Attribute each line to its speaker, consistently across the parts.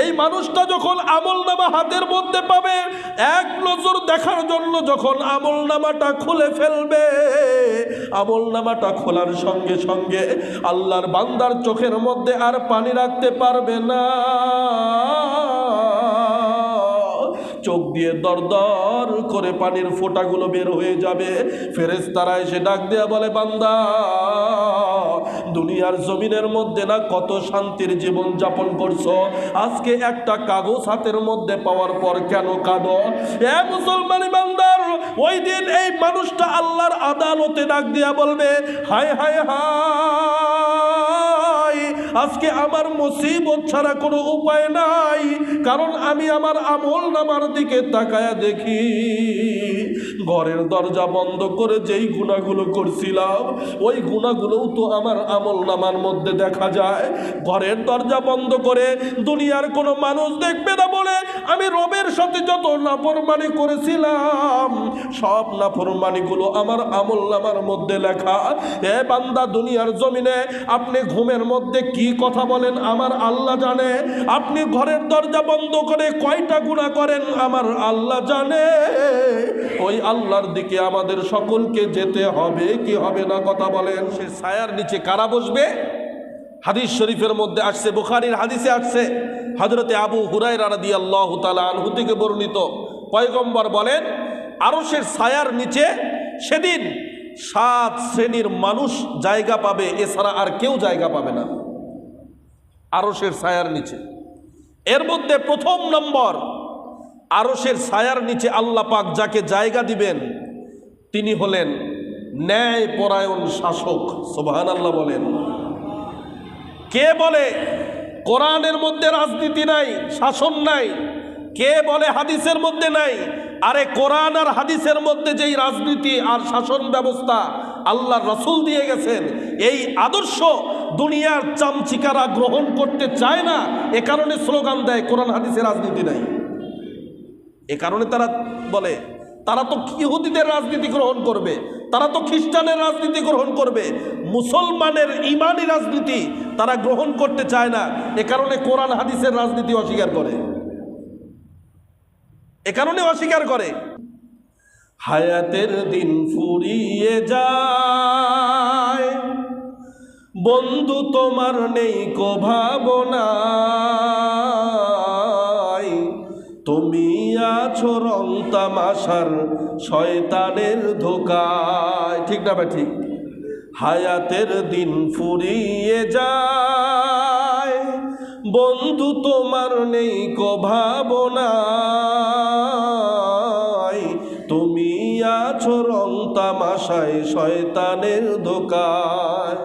Speaker 1: এই মানুষটা যখন আমলনামা হাতের মধ্যে পাবে, এক নজর দেখার জন্য যখন আমলনামাটা খুলে ফেলবে, আমলনামাটা খোলার সঙ্গে সঙ্গে আল্লাহর বান্দার চোখের মধ্যে আর পানি রাখতে পারবে না, চোখ দিয়ে দরদর করে পানির ফোঁটাগুলো বের হয়ে যাবে। ফেরেশতারা এসে ডাক দেয়া বলে, বান্দা দুনিয়ার জমিনের মধ্যে না কত শান্তির জীবন যাপন করছো, আজকে একটা কাগজ হাতের মধ্যে পাওয়ার পর কেন কাঁদো? এ মুসলমানি বান্দার ওই দিন এই মানুষটা আল্লাহর আদালতে ডাক দিয়া বলবে, হায় হায় হায়, আজকে আমার মুসিবত ছাড়া কোনো উপায় নাই, কারণ আমি আমার আমল নামার দিকে তাকায়া দেখি ঘরের দরজা বন্ধ করে যেই গুনাহগুলো করছিলাম ওই গুনাহগুলোও তো আমার আমল নামার মধ্যে দেখা যায়। ঘরের দরজা বন্ধ করে দুনিয়ার কোনো মানুষ দেখবে না বলে আমি রবের সাথে যত নাফরমানি করেছিলাম সব নাফরমানিগুলো আমার আমল নামার মধ্যে লেখা। এ বান্দা, দুনিয়ার জমিনে আপনি ঘুমের মধ্যে কি কথা বলেন আমার আল্লাহ জানে, আপনি ঘরের দরজা বন্ধ করে কয়টা গুনাহ করেন আমার আল্লাহ জানে। ওই আল্লাহর দিকে আমাদের সকলকে যেতে হবে কি হবে না, কথা বলেন। সে ছায়ার নিচে কারা বসবে? হাদিস শরীফের মধ্যে আসছে, বুখারীর হাদিসে আসছে, হযরতে আবু হুরায়রা রাদিয়াল্লাহু তাআলা আনহু থেকে বর্ণিত, পয়গম্বর বলেন, আরশের ছায়ার নিচে সেদিন 7 শ্রেণীর মানুষ জায়গা পাবে, এছাড়া আর কেউ জায়গা পাবে না আরশের ছায়ার নিচে। এর মধ্যে প্রথম নম্বর, আরশের ছায়ার নিচে আল্লাহ পাক যাকে জায়গা দিবেন তিনি হলেন ন্যায় পরায়ণ শাসক। সুবহানাল্লাহ বলেন। কে বলে কোরআনের মধ্যে রাজনীতি নাই, শাসন নাই? কে বলে হাদিসের মধ্যে নাই? আরে কোরআন আর হাদিসের মধ্যে যেই রাজনীতি আর শাসন ব্যবস্থা আল্লাহর রাসূল দিয়ে গেছেন, এই আদর্শ দুনিয়ার চামচিকারা গ্রহণ করতে চায় না। এ কারণে স্লোগান দেয় কোরআন হাদিসের রাজনীতি নাই। এ কারণে তারা বলে তারা তো ইহুদিদের রাজনীতি গ্রহণ করবে, তারা তো খ্রিস্টানের রাজনীতি গ্রহণ করবে, মুসলমানের ইমানি রাজনীতি তারা গ্রহণ করতে চায় না। এ কারণে কোরআন হাদিসের রাজনীতি অস্বীকার করে, এ কারণে অস্বীকার করে। হায়াতের দিন ফুরিয়ে যায় বন্ধু, তোমার নেই কো ভাবনা, তুমি আছো রং তামাশার শয়তানের ধোকায়। ঠিক না ভাই? ঠিক। হায়াতের দিন ফুরিয়ে যায় বন্ধু, তোমার নেই কো ভাবনা, তুমি আছো রং তামাশায় শয়তানের ধোকায়,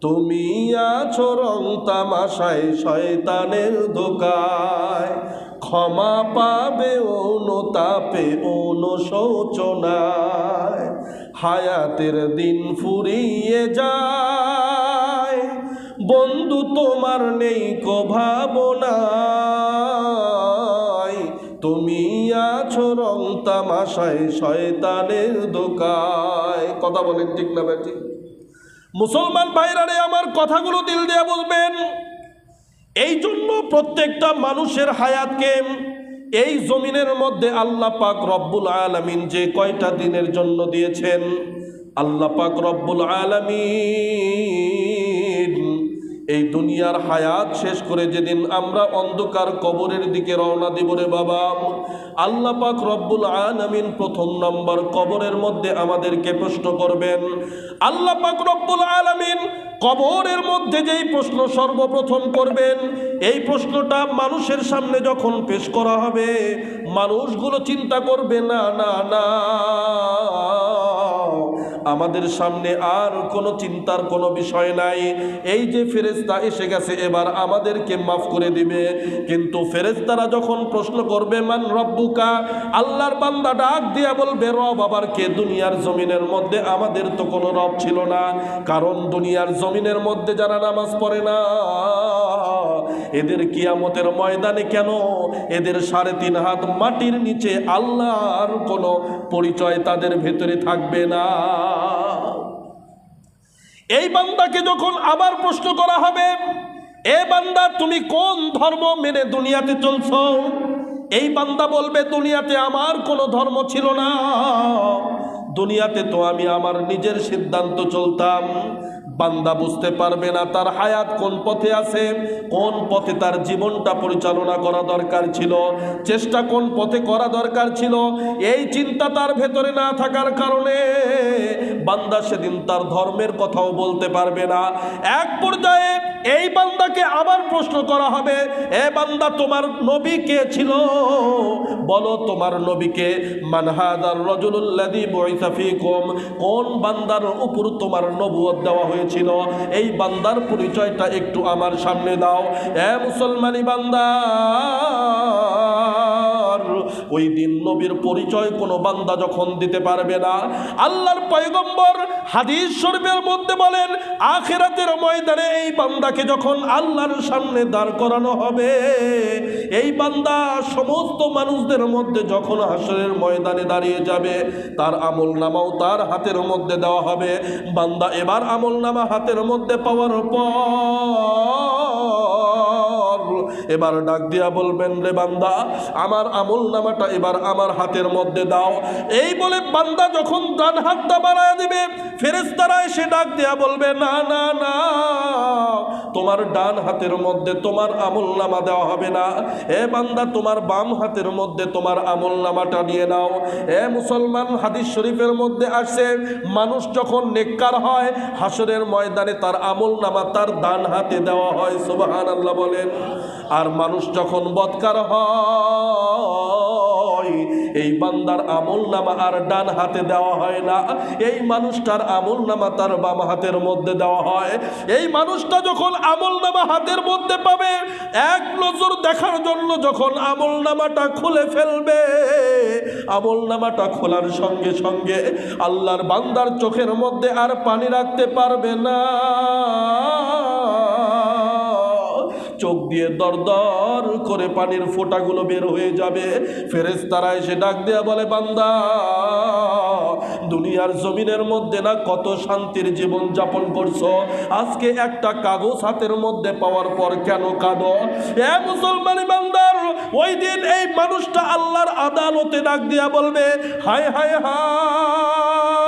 Speaker 1: তুমি আছো রং তামাশায় শয়তানের ধোকায়। ক্ষমা পাবে অনুতাপে অনুশোচনায়, হায়াতের দিন ফুরিয়ে যায় বন্ধু, তোমার নেই কো ভাবনা, তুমি আছো রং তামাশায় শয়তানের ধোকায়। কথা বলেন ঠিক না ভাই? ঠিক। মুসলমান ভাইরা রে, আমার কথাগুলো দিল দিয়ে বুঝবেন। এই জন্য প্রত্যেকটা মানুষের হায়াতকে এই জমিনের মধ্যে আল্লাহ পাক রব্বুল আলামিন যে কয়টা দিনের জন্য দিয়েছেন, আল্লাহ পাক রব্বুল আলামিন এই দুনিয়ার হায়াত শেষ করে যেদিন আমরা অন্ধকার কবরের দিকে রওনা দিব রে বাবা, আল্লাহ পাক রব্বুল আলামিন প্রথম নম্বর কবরের মধ্যে আমাদেরকে প্রশ্ন করবেন। আল্লাহ পাক রব্বুল আলামিন কবরের মধ্যে যেই প্রশ্ন সর্বপ্রথম করবেন, এই প্রশ্নটা মানুষের সামনে যখন পেশ করা হবে, মানুষগুলো চিন্তা করবে না না না, আমাদের সামনে আর কোনো চিন্তার কোনো বিষয় নাই, এই যে ফেরেশতা এসে গেছে এবার আমাদেরকে মাফ করে দিবে। কিন্তু ফেরেশতারা যখন প্রশ্ন করবে মান রব্বুকা, আল্লাহর বান্দা ডাক দিয়া বলবে রব আবার কে? দুনিয়ার জমিনের মধ্যে আমাদের তো কোনো রব ছিল না, কারণ দুনিয়ার জমিনের মধ্যে যারা নামাজ পড়ে না এদের কিয়ামতের ময়দানে কেন এদের 3.5 হাত মাটির নিচে আল্লাহর কোনো পরিচয় তাদের ভেতরে থাকবে না। এই বান্দাকে যখন আবার প্রশ্ন করা হবে, এ বান্দা তুমি কোন ধর্ম মেনে দুনিয়াতে চলছো? এই বান্দা বলবে দুনিয়াতে আমার কোনো ধর্ম ছিল না, দুনিয়াতে তো আমি আমার নিজের সিদ্ধান্ত চলতাম। বান্দা বুঝতে পারবে না তার হায়াত কোন পথে আছে, কোন পথে তার জীবনটা পরিচালনা করা দরকার ছিল, চেষ্টা কোন পথে করা দরকার ছিল। এই চিন্তা তার ভেতরে না থাকার কারণে বান্দা সেদিন তার ধর্মের কথাও বলতে পারবে না। এক পর্যায়ে এই বান্দাকে আবার প্রশ্ন করা হবে, এ বান্দা তোমার নবী কে ছিল? বলো তোমার নবীকে। মান হাযার রাজুলুল্লাযী বুইসা ফীকুম, কোন বান্দার উপর তোমার নবুয়ত দেওয়া হয়েছিল? এই বান্দার পরিচয়টা একটু আমার সামনে দাও। এ মুসলমানি বান্দা, ওই দিন নবীর পরিচয় কোনো বান্দা যখন দিতে পারবে না, আল্লাহর পয়গম্বর হাদিস শরীফের মধ্যে বলেন আখিরাতের ময়দানে এই বান্দাকে যখন আল্লাহর সামনে দাঁড় করানো হবে, এই বান্দা সমস্ত মানুষদের মধ্যে যখন হাসরের ময়দানে দাঁড়িয়ে যাবে, তার আমলনামাও তার হাতের মধ্যে দেওয়া হবে। বান্দা এবার আমলনামা হাতের মধ্যে পাওয়ার পর এবার ডাক দিয়া বলবেন, রে বান্দা আমার আমলনামাটা এবার আমার হাতের মধ্যে দাও। এই বলে বান্দা যখন ডান হাতটা বাড়ায় দিবে, ফেরেশতারা এসে ডাক দিয়া বলবে, না না না, তোমার ডান হাতের মধ্যে তোমার আমলনামা দেওয়া হবে না। এ বান্দা তোমার বাম হাতের মধ্যে তোমার আমলনামাটা নিয়ে নাও। এ মুসলমান, হাদিস শরীফের মধ্যে আসে মানুষ যখন নেককার হয় হাসরের ময়দানে তার আমলনামা তার ডান হাতে দেওয়া হয়। সুবহানাল্লাহ বলেন। আর মানুষ যখন বদকার হয় এই বান্দার আমলনামা আর ডান হাতে দেওয়া হয় না, এই মানুষটার আমলনামা তার বাম হাতের মধ্যে দেওয়া হয়। এই মানুষটা যখন আমলনামা হাতের মধ্যে পাবে, এক নজর দেখার জন্য যখন আমলনামাটা খুলে ফেলবে, আমলনামাটা খোলার সঙ্গে সঙ্গে আল্লাহর বান্দার চোখের মধ্যে আর পানি রাখতে পারবে না, চোখ দিয়ে দরদর করে পানির ফোঁটাগুলো বের হয়ে যাবে। ফেরেশতারা এসে ডাক দেয়া বলে, বান্দা দুনিয়ার জমিনের মধ্যে না কত শান্তির জীবন যাপন করছো, আজকে একটা কাগজ হাতের মধ্যে পাওয়ার পর কেন কাঁদো? এ মুসলমানি বান্দার ওই দিন এই মানুষটা আল্লাহর আদালতে ডাক দিয়া বলবে, হায় হায় হায়,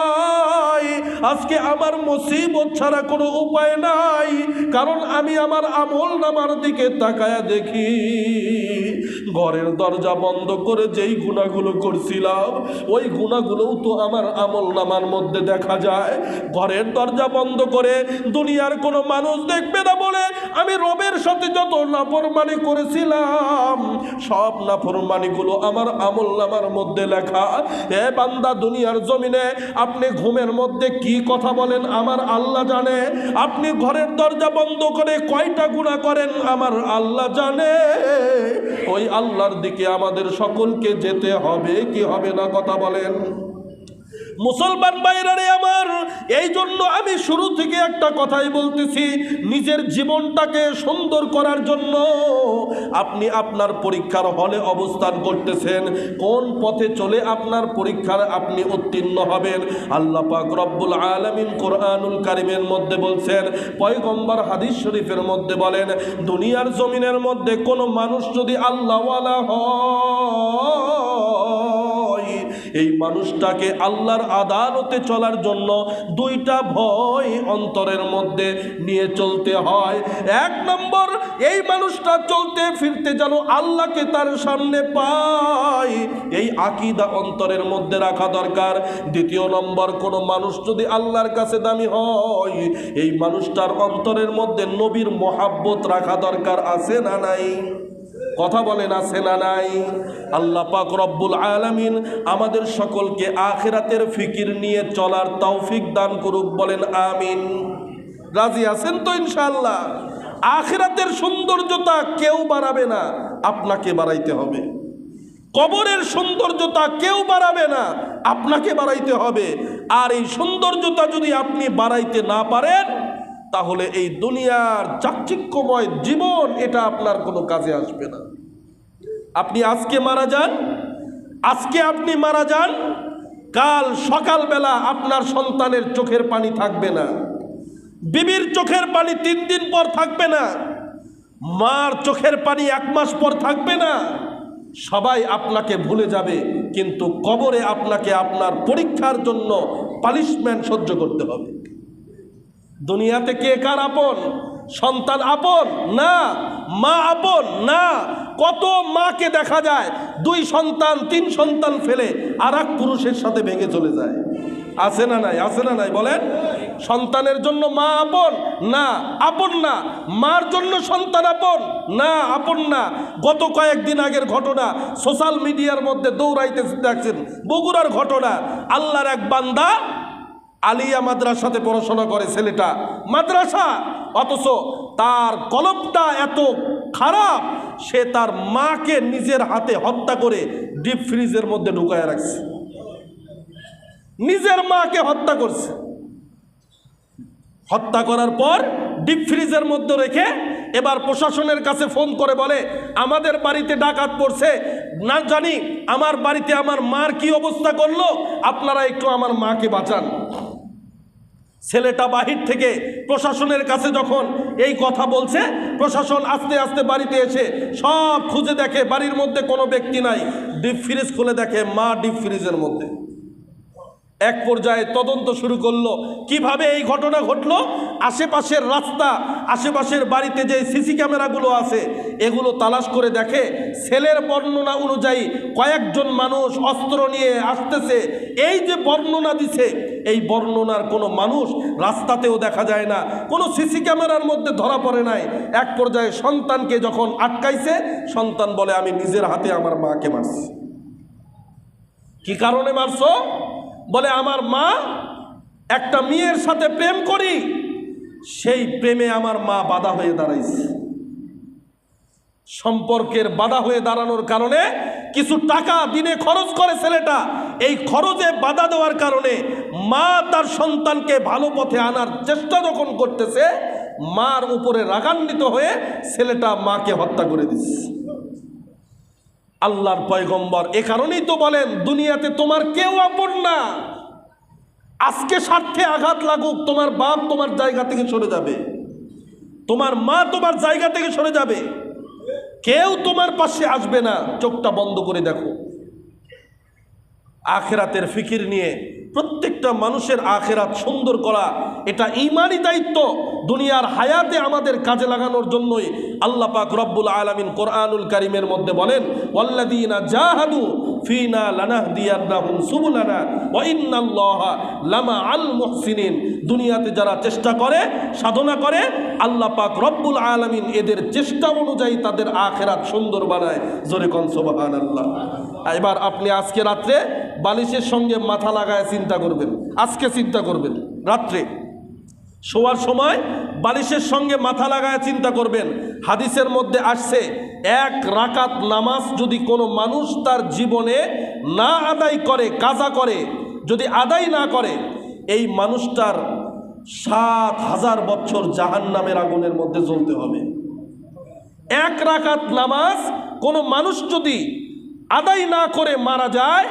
Speaker 1: আজকে আমার মুসিবত ছাড়া কোনো উপায় নাই, কারণ আমি আমার আমলনামার দিকে তাকায়া দেখি ঘরের দরজা বন্ধ করে যেই গুনাহগুলো করছিলাম ওই গুনাহগুলোও তো আমার আমলনামার মধ্যে দেখা যায়। ঘরের দরজা বন্ধ করে দুনিয়ার কোনো মানুষ দেখবে না বলে আমি রবের সাথে যত নাফরমানি করেছিলাম সব নাফরমানিগুলো আমার আমলনামার মধ্যে লেখা। এ বান্দা, দুনিয়ার জমিনে আপনি ঘুমের মধ্যে কি কথা বলেন আমার আল্লাহ জানে, আপনি ঘরের দরজা বন্ধ করে কয়টা গুনাহ করেন আমার আল্লাহ জানে। ওই আল্লাহর দিকে আমাদের সকলকে যেতে হবে কি হবে না, কথা বলেন। মুসলমান ভাইরারে আমার, এই জন্য আমি শুরু থেকে একটা কথাই বলতেছি, নিজের জীবনটাকে সুন্দর করার জন্য আপনি আপনার পরীক্ষার হলে অবস্থান করতেছেন, কোন পথে চলে আপনার পরীক্ষার আপনি উত্তীর্ণ হবেন। আল্লাহ পাক রব্বুল আলামিন কোরআনুল কারীমের মধ্যে বলছেন, পয়গম্বর হাদিস শরীফের মধ্যে বলেন, দুনিয়ার জমিনের মধ্যে কোনো মানুষ যদি আল্লাহওয়ালা হয়, এই মানুষটাকে আল্লাহর আদালতে চলার জন্য দুইটা ভয় অন্তরের মধ্যে নিয়ে চলতে হয়। এক নম্বর, এই মানুষটা চলতে ফিরতে যেন আল্লাহকে তার সামনে পায়, এই আকীদা অন্তরের মধ্যে রাখা দরকার। দ্বিতীয় নম্বর, কোনো মানুষ যদি আল্লাহর কাছে দামি হয়, এই মানুষটার অন্তরের মধ্যে নবীর মহাব্বত রাখা দরকার, আছে না নাই? কথা বলেন, আছে না নাই? আল্লাহ পাক রব্বুল আলামিন আমাদের সকলকে আখিরাতের ফিকির নিয়ে চলার তৌফিক দান করুক, বলেন আমিন। রাজি আছেন তো ইনশাআল্লাহ? আখিরাতের সৌন্দর্যতা কেউ বাড়াবে না, আপনাকে বাড়াইতে হবে। কবরের সৌন্দর্যতা কেউ বাড়াবে না, আপনাকে বাড়াইতে হবে। আর এই সৌন্দর্যতা যদি আপনি বাড়াইতে না পারেন, তাহলে এই দুনিয়ার চাকচিক্যময় জীবন এটা আপনার কোনো কাজে আসবে না। আপনি আজকে মারা যান, আজকে আপনি মারা যান, কাল সকালবেলা আপনার সন্তানের চোখের পানি থাকবে না, বিবির চোখের পানি 3 দিন পর থাকবে না, মার চোখের পানি 1 মাস পর থাকবে না, সবাই আপনাকে ভুলে যাবে, কিন্তু কবরে আপনাকে আপনার পরীক্ষার জন্য পানিশমেন্ট সহ্য করতে হবে। দুনিয়াতে কে কার আপন? সন্তান আপন না, মা আপন না। কত মাকে দেখা যায় 2 সন্তান 3 সন্তান ফেলে আর এক পুরুষের সাথে ভেঙে চলে যায়। আছে না নাই? আছে না নাই? বলেন। সন্তানের জন্য মা আপন না, আপন না। মার জন্য সন্তান আপন না, আপন না। গত কয়েকদিন আগের ঘটনা সোশ্যাল মিডিয়ার মধ্যে দৌড়াইতে দেখছেন, বগুড়ার ঘটনা। আল্লাহর এক বান্দা আলিয়া মাদ্রাসাতে পড়াশোনা করে ছেলেটা, মাদ্রাসা, অথচ তার কলবটা এত খারাপ, সে তার মাকে নিজের হাতে হত্যা করে ডিপ ফ্রিজের মধ্যে ঢুকায় রাখছে। নিজের মাকে হত্যা করছে। হত্যা করার পর ডিপ ফ্রিজের মধ্যে রেখে এবার প্রশাসনের কাছে ফোন করে বলে, আমাদের বাড়িতে ডাকাত পড়ছে, না জানি আমার বাড়িতে আমার মার কি অবস্থা করলো, আপনারা একটু আমার মাকে বাঁচান। ছেলেটা বাহির থেকে প্রশাসনের কাছে যখন এই কথা বলছে, প্রশাসন আস্তে আস্তে বাড়িতে এসে সব খুঁজে দেখে বাড়ির মধ্যে কোনো ব্যক্তি নাই। ডিপ ফ্রিজ খুলে দেখে মা ডিপ ফ্রিজের মধ্যে। এক পর্যায়ে তদন্ত শুরু করলো, কিভাবে এই ঘটনা ঘটলো। আশেপাশের রাস্তা, আশেপাশের বাড়িতে যে সিসি ক্যামেরাগুলো আছে এগুলো তালাশ করে দেখে ছেলের বর্ণনা অনুযায়ী কয়েকজন মানুষ অস্ত্র নিয়ে আসতেছে। এই যে বর্ণনা দিছে, এই বর্ণনার কোনো মানুষ রাস্তাতেও দেখা যায় না, কোনো সিসি ক্যামেরার মধ্যে ধরা পড়ে নাই। এক পর্যায়ে সন্তানকে যখন আটকাইছে, সন্তান বলে, আমি নিজের হাতে আমার মাকে মারছি। কি কারণে মারছো? বলে, আমার মা একটা মেয়ের সাথে প্রেম করি, সেই প্রেমে আমার মা বাধা হয়ে দাঁড়াইছে। সম্পর্কের বাধা হয়ে দাঁড়ানোর কারণে কিছু টাকা দিনে খরচ করে ছেলেটা। এই খরচে বাধা দেওয়ার কারণে মা তার সন্তানকে ভালো পথে আনার চেষ্টা যখন করতেছে, মার উপরে রাগান্বিত হয়ে ছেলেটা মাকে হত্যা করে দিচ্ছে। আল্লাহর পয়গম্বর এ কারণেই তো বলেন, দুনিয়াতে তোমার কেউ আপন না। আজকে স্বার্থে আঘাত লাগুক, তোমার বাপ তোমার জায়গা থেকে সরে যাবে, তোমার মা তোমার জায়গা থেকে সরে যাবে, কেউ তোমার পাশে আসবে না। চোখটা বন্ধ করে দেখো। আখেরাতের ফিকির নিয়ে প্রত্যেকটা মানুষের আখেরাত সুন্দর করা, এটা ঈমানি দায়িত্ব। দুনিয়ার হায়াতে আমাদের কাজে লাগানোর জন্যই আল্লাহ পাক রব্বুল আলামিন কোরআনুল কারীমের মধ্যে বলেন, ওয়াল্লাযীনা জাহাদু ফিনা লানাহদিয়ান্নাহুম সুবুলানা ওয়া ইন্নাল্লাহা লামাআল মুহসিনিন। দুনিয়াতে যারা চেষ্টা করে, সাধনা করে, আল্লাহ পাক রব্বুল আলামিন এদের চেষ্টা অনুযায়ী তাদের আখেরাত সুন্দর বানায়। জোরে কোন সুবহানাল্লাহ। এবার আপনি আজকে রাত্রে বালিশের সঙ্গে মাথা লাগায় চিন্তা করবেন, আজকে চিন্তা করবেন, রাত্রে শোয়ার সময় বালিশের সঙ্গে মাথা লাগায় চিন্তা করবেন। হাদিসের মধ্যে আসছে, 1 রাকাত নামাজ যদি কোনো মানুষ তার জীবনে না আদায় করে, কাজা করে, যদি আদায় না করে, এই মানুষটার 7000 বছর জাহান্নামের আগুনের মধ্যে জ্বলতে হবে। 1 রাকাত নামাজ কোনো মানুষ যদি আদায় না করে মারা যায়,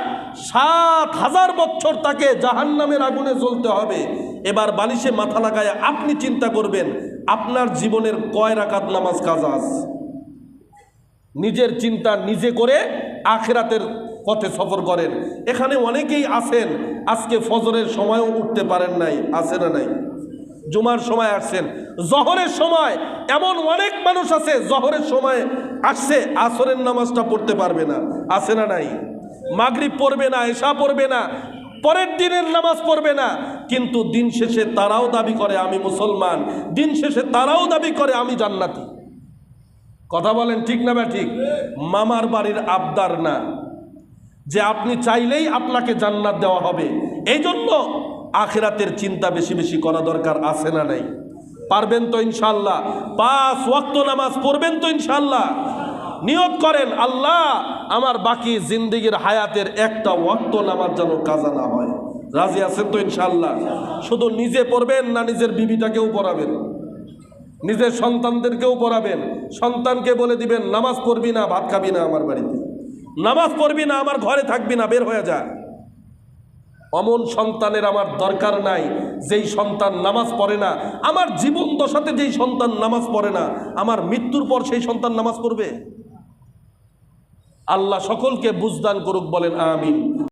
Speaker 1: 7000 বছর তাকে জাহান্নামের আগুনে জ্বলতে হবে। এবার বালিশে মাথা লাগায় আপনি চিন্তা করবেন, আপনার জীবনের কয় রাকাত নামাজ কাজা আছে। নিজের চিন্তা নিজে করে আখিরাতের পথে সফর করেন। এখানে অনেকেই আছেন আজকে ফজরের সময়ও উঠতে পারেন নাই, আছে না নাই? জুমার সময় আসছেন, জহরের সময় এমন অনেক মানুষ আছে জহরের সময় আসছে, আসরের নামাজটা পড়তে পারবে না, আছে না নাই? মাগরিব পড়বে না, এশা পড়বে না, পরের দিনের নামাজ পড়বে না, কিন্তু দিন শেষে তারাও দাবি করে আমি মুসলমান, দিন শেষে তারাও দাবি করে আমি জান্নাতি। কথা বলেন ঠিক না? ঠিক। মামার বাড়ির আবদার না যে আপনি চাইলেই আপনাকে জান্নাত দেওয়া হবে। এই জন্য আখিরাতের চিন্তা বেশি বেশি করা দরকার, আছে না নাই? পারবেন তো ইনশাআল্লাহ? 5 ওয়াক্ত নামাজ পড়বেন তো ইনশাআল্লাহ? নিয়ত করেন, আল্লাহ আমার বাকি জিন্দেগির হায়াতের একটা ওয়াক্ত নামাজ যেন কাজা না হয়। রাজি আছেন তো ইনশাআল্লাহ? শুধু নিজে পড়বেন না নিজের বিবিটাকেও পড়াবেন, নিজের সন্তানদেরকেও পড়াবেন। সন্তানকে বলে দিবেন, নামাজ পড়বি না, ভাত খাবি না আমার বাড়িতে, নামাজ পড়বি না, আমার ঘরে থাকবি না, বের হয়ে যা। অমন সন্তানের আমার দরকার নাই যেই সন্তান নামাজ পড়ে না, আমার জীবন দশাতে যেই সন্তান নামাজ পড়ে না, আমার মৃত্যুর পর সেই সন্তান নামাজ পড়বে? আল্লাহ সকলকে বুঝদান করুক, বলেন আমিন।